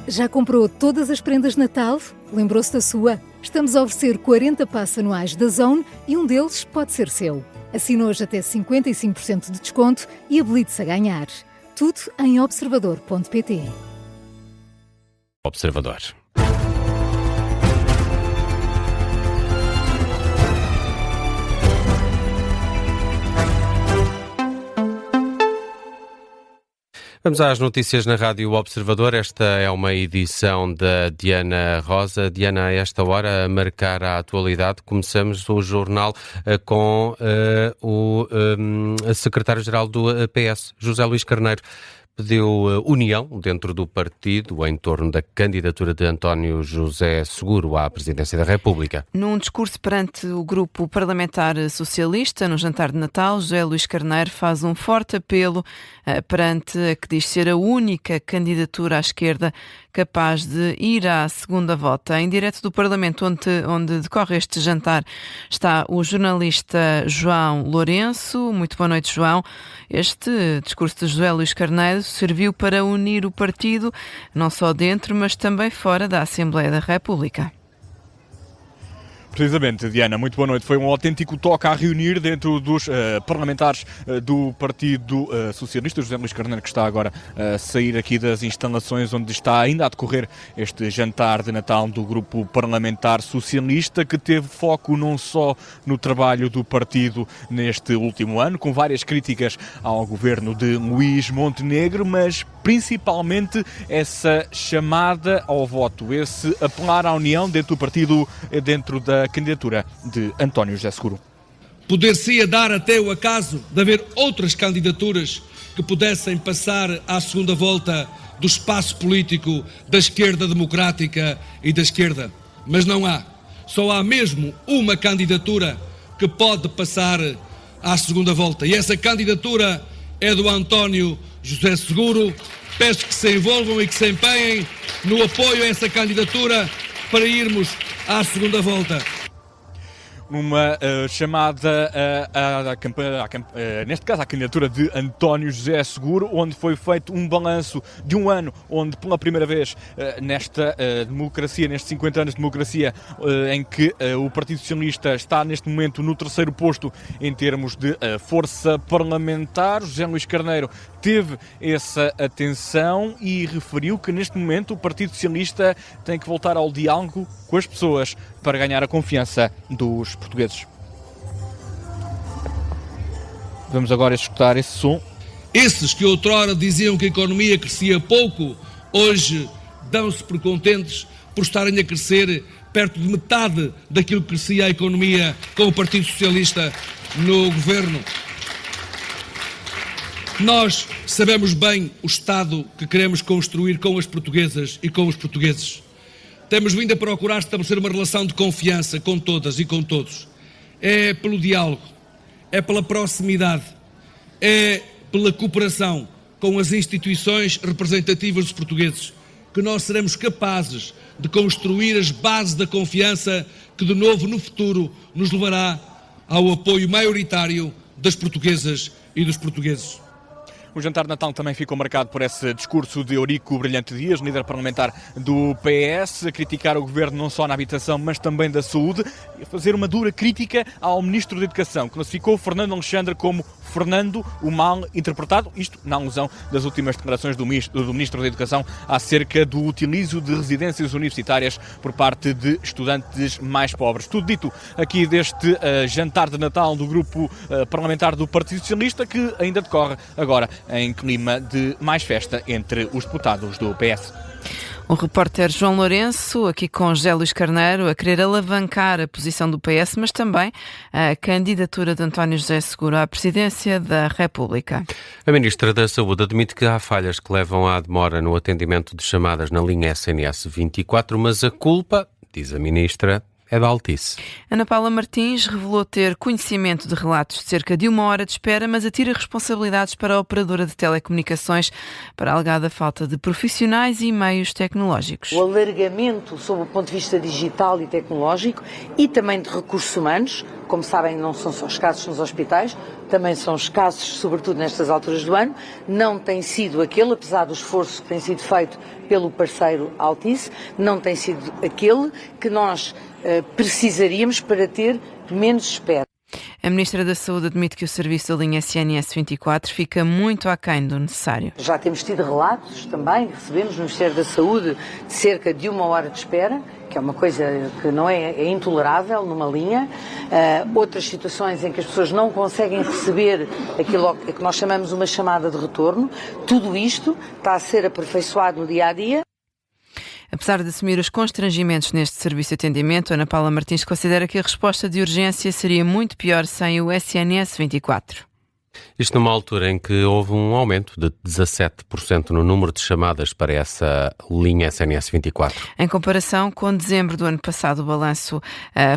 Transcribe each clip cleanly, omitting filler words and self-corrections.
Já comprou todas as prendas de Natal? Lembrou-se da sua? Estamos a oferecer 40 passes anuais da Zone e um deles pode ser seu. Assine hoje até 55% de desconto e habilite-se a ganhar. Tudo em observador.pt. Observador. Vamos às notícias na Rádio Observador. Esta é uma edição da Diana Rosa. Diana, a esta hora, a marcar a atualidade, começamos o jornal com o secretário-geral do PS, José Luís Carneiro. Pediu união dentro do partido em torno da candidatura de António José Seguro à presidência da República. Num discurso perante o grupo parlamentar socialista, no jantar de Natal, José Luís Carneiro faz um forte apelo perante a que diz ser a única candidatura à esquerda capaz de ir à segunda volta. Em direto do Parlamento, onde decorre este jantar, está o jornalista João Lourenço. Muito boa noite, João. Este discurso de José Luís Carneiro serviu para unir o partido, não só dentro, mas também fora da Assembleia da República. Precisamente, Diana, muito boa noite. Foi um autêntico toque a reunir dentro dos parlamentares do Partido Socialista. José Luís Carneiro, que está agora a sair aqui das instalações onde está ainda a decorrer este jantar de Natal do Grupo Parlamentar Socialista, que teve foco não só no trabalho do partido neste último ano, com várias críticas ao governo de Luís Montenegro, mas principalmente essa chamada ao voto, esse apelar à união dentro do partido, dentro da candidatura de António José Seguro. Poder-se-ia dar até o acaso de haver outras candidaturas que pudessem passar à segunda volta do espaço político da esquerda democrática e da esquerda. Mas não há. Só há mesmo uma candidatura que pode passar à segunda volta. E essa candidatura é do António José Seguro. Peço que se envolvam e que se empenhem no apoio a essa candidatura para irmos à segunda volta. Numa chamada, neste caso, à candidatura de António José Seguro, onde foi feito um balanço de um ano, onde pela primeira vez nesta democracia, nestes 50 anos de democracia, em que o Partido Socialista está neste momento no terceiro posto em termos de força parlamentar, José Luís Carneiro teve essa atenção e referiu que neste momento o Partido Socialista tem que voltar ao diálogo com as pessoas para ganhar a confiança dos portugueses. Vamos agora escutar esse som. Esses que outrora diziam que a economia crescia pouco, hoje dão-se por contentes por estarem a crescer perto de metade daquilo que crescia a economia com o Partido Socialista no governo. Nós sabemos bem o Estado que queremos construir com as portuguesas e com os portugueses. Temos vindo a procurar estabelecer uma relação de confiança com todas e com todos. É pelo diálogo, é pela proximidade, é pela cooperação com as instituições representativas dos portugueses que nós seremos capazes de construir as bases da confiança que, de novo, no futuro, nos levará ao apoio maioritário das portuguesas e dos portugueses. O jantar de Natal também ficou marcado por esse discurso de Eurico Brilhante Dias, líder parlamentar do PS, a criticar o governo não só na habitação, mas também da saúde, e a fazer uma dura crítica ao Ministro da Educação, que classificou Fernando Alexandre como Fernando o mal interpretado, isto na alusão das últimas declarações do Ministro da Educação acerca do utilizo de residências universitárias por parte de estudantes mais pobres. Tudo dito aqui deste jantar de Natal do grupo parlamentar do Partido Socialista, que ainda decorre agora em clima de mais festa entre os deputados do PS. O repórter João Lourenço, aqui com José Luís Carneiro, a querer alavancar a posição do PS, mas também a candidatura de António José Seguro à presidência da República. A Ministra da Saúde admite que há falhas que levam à demora no atendimento de chamadas na linha SNS 24, mas a culpa, diz a Ministra, é da Altice. Ana Paula Martins revelou ter conhecimento de relatos de cerca de 1 hora de espera, mas atira responsabilidades para a operadora de telecomunicações para a alegada falta de profissionais e meios tecnológicos. O alargamento sob o ponto de vista digital e tecnológico e também de recursos humanos, Como sabem, não são só escassos nos hospitais, também são escassos, sobretudo nestas alturas do ano. Não tem sido aquele, apesar do esforço que tem sido feito pelo parceiro Altice, não tem sido aquele que nós precisaríamos para ter menos espera. A Ministra da Saúde admite que o serviço da linha SNS 24 fica muito aquém do necessário. Já temos tido relatos também, recebemos no Ministério da Saúde, de cerca de 1 hora de espera, que é uma coisa que não é intolerável numa linha. Outras situações em que as pessoas não conseguem receber aquilo que nós chamamos uma chamada de retorno. Tudo isto está a ser aperfeiçoado no dia-a-dia. Apesar de assumir os constrangimentos neste serviço de atendimento, Ana Paula Martins considera que a resposta de urgência seria muito pior sem o SNS 24. Isto numa altura em que houve um aumento de 17% no número de chamadas para essa linha SNS 24. Em comparação com dezembro do ano passado, o balanço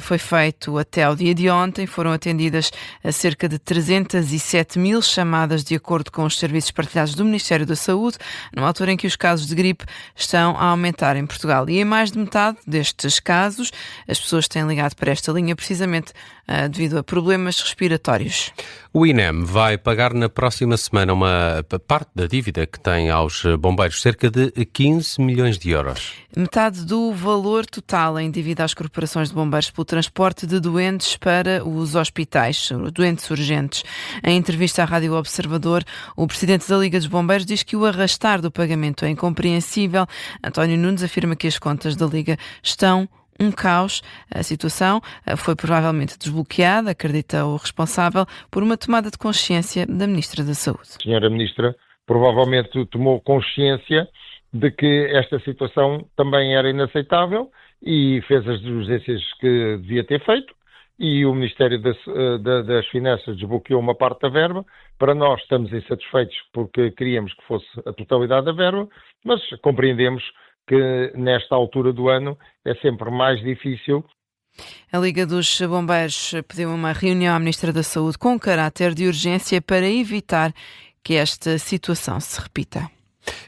foi feito até ao dia de ontem. Foram atendidas cerca de 307 mil chamadas de acordo com os serviços partilhados do Ministério da Saúde, numa altura em que os casos de gripe estão a aumentar em Portugal. E em mais de metade destes casos, as pessoas têm ligado para esta linha precisamente devido a problemas respiratórios. O INEM vai pagar na próxima semana uma parte da dívida que tem aos bombeiros, cerca de 15 milhões de euros. Metade do valor total em dívida às corporações de bombeiros pelo transporte de doentes para os hospitais, doentes urgentes. Em entrevista à Rádio Observador, o presidente da Liga dos Bombeiros diz que o arrastar do pagamento é incompreensível. António Nunes afirma que as contas da Liga estão um caos. A situação foi provavelmente desbloqueada, acredita o responsável, por uma tomada de consciência da Ministra da Saúde. A senhora Ministra provavelmente tomou consciência de que esta situação também era inaceitável e fez as diligências que devia ter feito, e o Ministério das Finanças desbloqueou uma parte da verba. Para nós estamos insatisfeitos porque queríamos que fosse a totalidade da verba, mas compreendemos que nesta altura do ano é sempre mais difícil. A Liga dos Bombeiros pediu uma reunião à Ministra da Saúde com caráter de urgência para evitar que esta situação se repita.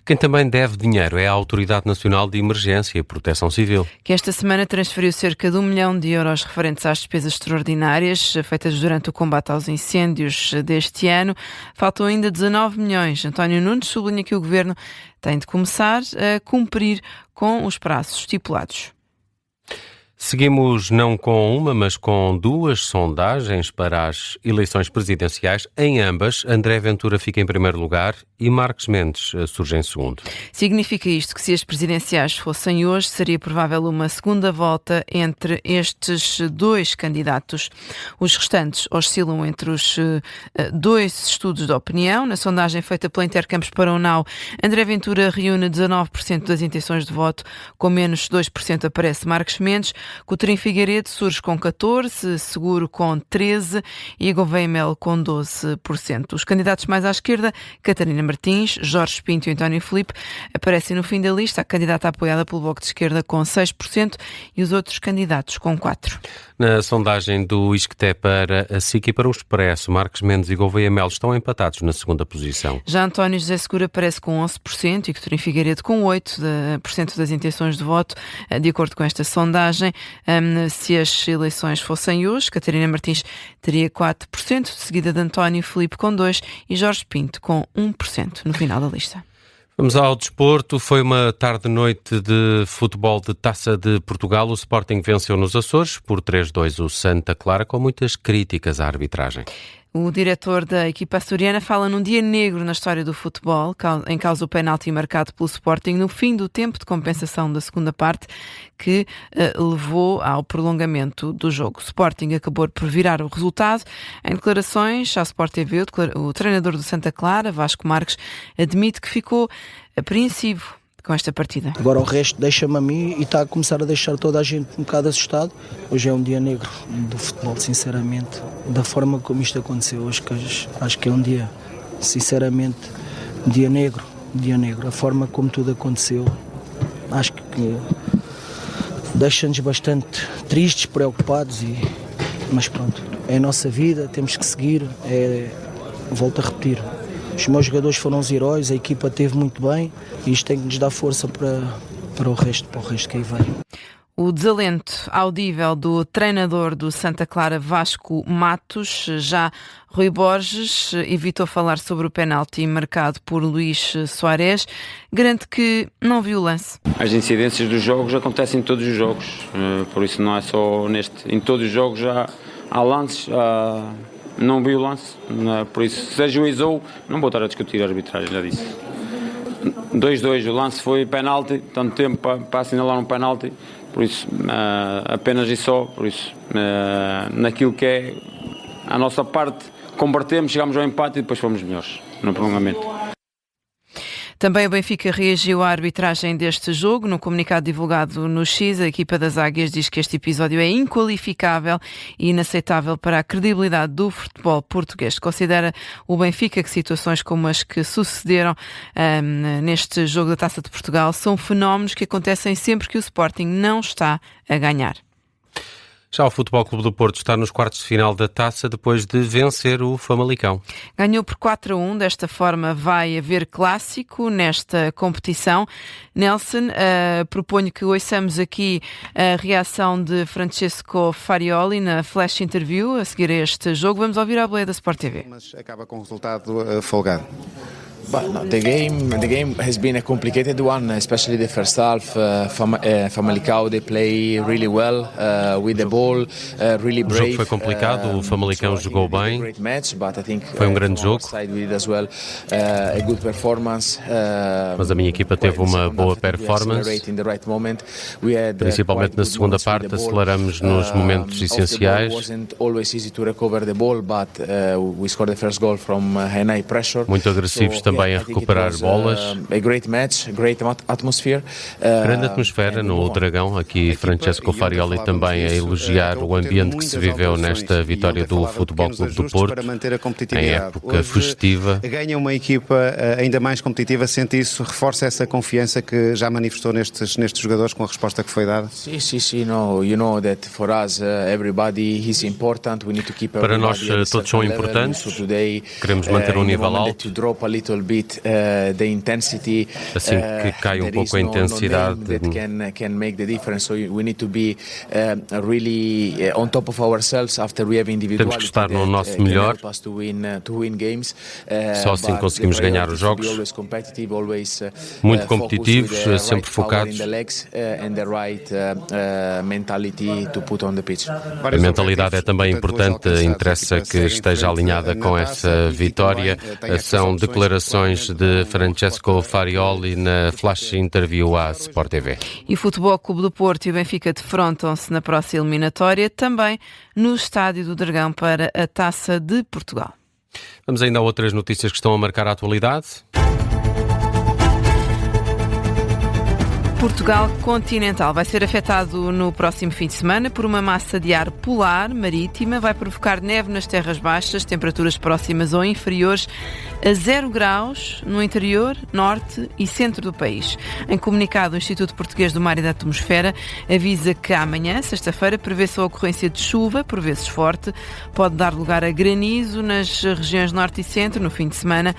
Quem também deve dinheiro é a Autoridade Nacional de Emergência e Proteção Civil, que esta semana transferiu cerca de 1 milhão de euros referentes às despesas extraordinárias feitas durante o combate aos incêndios deste ano. Faltam ainda 19 milhões. António Nunes sublinha que o Governo tem de começar a cumprir com os prazos estipulados. Seguimos não com uma, mas com duas sondagens para as eleições presidenciais. Em ambas, André Ventura fica em primeiro lugar e Marcos Mendes surge em segundo. Significa isto que se as presidenciais fossem hoje, seria provável uma segunda volta entre estes dois candidatos. Os restantes oscilam entre os dois estudos de opinião. Na sondagem feita pela Intercampos para a UNAU, André Ventura reúne 19% das intenções de voto, com menos 2% aparece Marcos Mendes. Coutinho Figueiredo surge com 14%, Seguro com 13% e Gouveia Melo com 12%. Os candidatos mais à esquerda, Catarina Martins, Jorge Pinto e António Filipe, aparecem no fim da lista. A candidata apoiada pelo Bloco de Esquerda com 6% e os outros candidatos com 4%. Na sondagem do ISCTE para a SIC e para o Expresso, Marcos Mendes e Gouveia Melo estão empatados na segunda posição. Já António José Seguro aparece com 11% e Coutinho Figueiredo com 8% das intenções de voto, de acordo com esta sondagem. Se as eleições fossem hoje, Catarina Martins teria 4%, seguida de António Filipe com 2% e Jorge Pinto com 1% no final da lista. Vamos ao desporto. Foi uma tarde-noite de futebol de Taça de Portugal. O Sporting venceu nos Açores por 3-2 o Santa Clara, com muitas críticas à arbitragem. O diretor da equipa açoriana fala num dia negro na história do futebol, em causa o penalti marcado pelo Sporting no fim do tempo de compensação da segunda parte, que levou ao prolongamento do jogo. O Sporting acabou por virar o resultado. Em declarações à Sport TV, o treinador do Santa Clara, Vasco Marques, admite que ficou apreensivo com esta partida. Agora o resto deixa-me a mim e está a começar a deixar toda a gente um bocado assustado. Hoje é um dia negro do futebol, sinceramente. Da forma como isto aconteceu, acho que é um dia, sinceramente, um dia negro. A forma como tudo aconteceu, acho que deixa-nos bastante tristes, preocupados, mas pronto, é a nossa vida, temos que seguir, volto a repetir. Os meus jogadores foram os heróis, a equipa esteve muito bem e isto tem que nos dar força para o resto que aí vem. O desalento audível do treinador do Santa Clara, Vasco Matos. Já Rui Borges evitou falar sobre o penalti marcado por Luís Soares. Garante que não viu o lance. As incidências dos jogos acontecem em todos os jogos, por isso não é só neste. Em todos os jogos há lances, não vi o lance, por isso se ajuizou, não vou estar a discutir a arbitragem, já disse. 2-2, o lance foi penalti, tanto tempo para assinalar um penalti. Por isso, apenas e só, por isso, naquilo que é a nossa parte, convertemos, chegamos ao empate e depois fomos melhores no prolongamento. Também o Benfica reagiu à arbitragem deste jogo. No comunicado divulgado no X, a equipa das Águias diz que este episódio é inqualificável e inaceitável para a credibilidade do futebol português. Considera o Benfica que situações como as que sucederam neste jogo da Taça de Portugal são fenómenos que acontecem sempre que o Sporting não está a ganhar. Já o Futebol Clube do Porto está nos quartos de final da Taça depois de vencer o Famalicão. Ganhou por 4-1, desta forma vai haver clássico nesta competição. Nelson, proponho que ouçamos aqui a reação de Francesco Farioli na flash interview a seguir a este jogo. Vamos ouvir a boleia da Sport TV. Mas acaba com o resultado folgado. But no, the game has been a complicated one, especially the first half. Famalicão, they play really well with the ball, really brave. O jogo foi complicado, o Famalicão jogou bem. Foi um grande jogo. Mas a minha equipa teve uma boa performance. Principalmente na segunda parte, aceleramos nos momentos essenciais. Muito agressivos também a recuperar bolas. Grande atmosfera no Dragão. Aqui Francesco Farioli também a elogiar o ambiente que se viveu nesta vitória do Futebol Clube do Porto em época festiva. Ganha uma equipa ainda mais competitiva, sente isso, reforça essa confiança que já manifestou nestes jogadores com a resposta que foi dada? Para nós todos são importantes. Queremos manter um nível alto. Assim que cai um pouco a intensidade, temos que estar no nosso melhor. Só assim conseguimos ganhar os jogos. Muito competitivos, sempre focados. A mentalidade é também importante, interessa que esteja alinhada com essa vitória. São declarações de Francesco Farioli na flash interview à Sport TV. E o Futebol Clube do Porto e o Benfica defrontam-se na próxima eliminatória, também no Estádio do Dragão para a Taça de Portugal. Vamos ainda a outras notícias que estão a marcar a atualidade. Portugal continental vai ser afetado no próximo fim de semana por uma massa de ar polar marítima. Vai provocar neve nas terras baixas, temperaturas próximas ou inferiores a 0 graus no interior, norte e centro do país. Em comunicado, o Instituto Português do Mar e da Atmosfera avisa que amanhã, sexta-feira, prevê-se a ocorrência de chuva, por vezes forte. Pode dar lugar a granizo nas regiões norte e centro no fim de semana.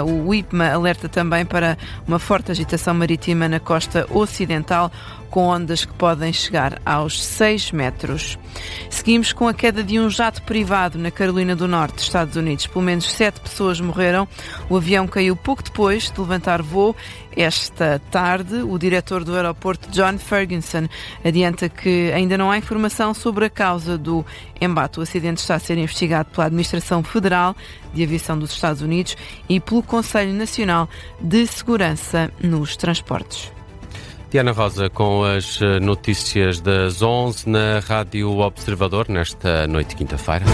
O IPMA alerta também para uma forte agitação marítima na costa ocidental, com ondas que podem chegar aos 6 metros. Seguimos com a queda de um jato privado na Carolina do Norte, Estados Unidos. Pelo menos 7 pessoas morreram. O avião caiu pouco depois de levantar voo. Esta tarde, o diretor do aeroporto, John Ferguson, adianta que ainda não há informação sobre a causa do embate. O acidente está a ser investigado pela Administração Federal de Aviação dos Estados Unidos e pelo Conselho Nacional de Segurança nos Transportes. Diana Rosa com as notícias das 11 na Rádio Observador nesta noite de quinta-feira.